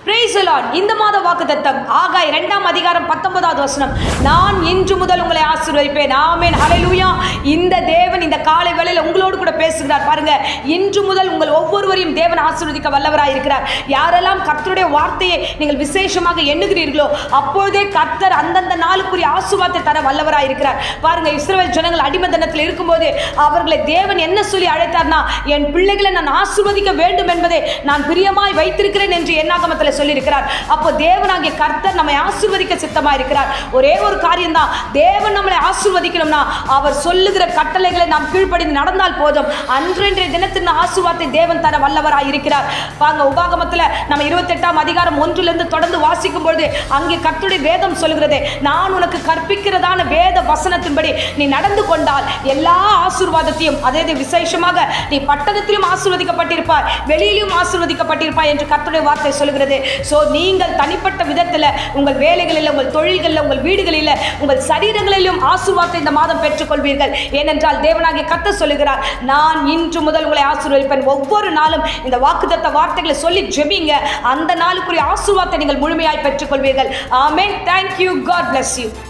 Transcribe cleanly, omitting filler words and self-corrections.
Praise the Lord. இந்த மாத வாக்குத்தத்தம் ஆகாய் 2ஆம் அதிகாரம் 19வது வசனம். நான் இன்று முதல் உங்களை ஆசீர்வதிப்பேன். ஆமென், ஹல்லேலூயா. இந்த தேவன் இந்த காலை வேளையில உங்களோடு கூட பேசுகிறார். பாருங்க, இன்று முதல் உங்கள் ஒவ்வொருவரையும் தேவன் ஆசீர்வதிக்க வல்லவராய் இருக்கிறார். யாரெல்லாம் கர்த்தருடைய வார்த்தையை நீங்கள் விசேஷமாக எண்ணுகிறீர்களோ அப்பொழுதே கர்த்தர் அந்தந்த நாளுக்குரிய ஆசீர்வாதத்தை தர வல்லவராய் இருக்கிறார். பாருங்க, இஸ்ரவேல் ஜனங்கள் அடிமைத்தனத்தில் இருக்கும்போது அவர்களை தேவன் என்ன சொல்லி அழைத்தார்னா, என் பிள்ளைகளை நான் ஆசீர்வதிக்க வேண்டும் என்பதை நான் பிரியமாய் வைத்திருக்கிறேன் என்று என்னாகமத்தில் சொல்லியிருக்கிறார். அப்போ தேவனாகிய கர்த்தர் நம்மை ஆசீர்வதிக்க சித்தமாக இருக்கிறார். ஒரே ஒரு காரியம் தான், தேவன் நம்மளை ஆசீர்வதிக்கணும்னா அவர் சொல்லுகிற கட்டளைகளை நாம் கீழ்ப்படிந்து நடந்தால் போதும். அன்றைய தினத்தின் ஆசீர்வாதத்தை தேவன் தர வல்லவராய் இருக்கிறார். பாருங்க, உபாகமத்தில் நம்ம 28ஆம் அதிகாரம் 1 தொடர்ந்து வாசிக்கும் பொழுது அங்கே கர்த்தருடைய வேதம் சொல்கிறது, நான் உனக்கு கற்பிக்கிறதான வேத வசனத்தின்படி நீ நடந்து கொண்டால் எல்லா ஆசீர்வாதத்தையும், அதே விசேஷமாக நீ பட்டணத்திலும் ஆசீர்வதிக்கப்பட்டிருப்பாய், வெளியிலும் ஆசீர்வதிக்கப்பட்டிருப்பாய் என்று கர்த்தருடைய வார்த்தை சொல்கிறது. சோ நீங்கள் தனிப்பட்ட விதத்தில் உங்கள் வேலைகளில், உங்கள் தொழில்களில், உங்கள் வீடுகளில், உங்கள் சரீரங்களிலும் ஆசீர்வாதத்தை இந்த மாதம் பெற்றுக்கொள்வீர்கள். ஏனென்றால் தேவனாகிய கர்த்தர் சொல்லுகிறார், நான் இன்று முதல் உங்களை ஆசீர்வதிப்பேன். ஒவ்வொரு நாளும் இந்த வாக்குத்தத்த வார்த்தைகளை சொல்லி ஜெபிங்க. அந்த நாளுக்குரிய ஆசீர்வாதத்தை நீங்கள் முழுமையாய் பெற்றுக்கொள்வீர்கள். ஆமென். Thank you. God bless you.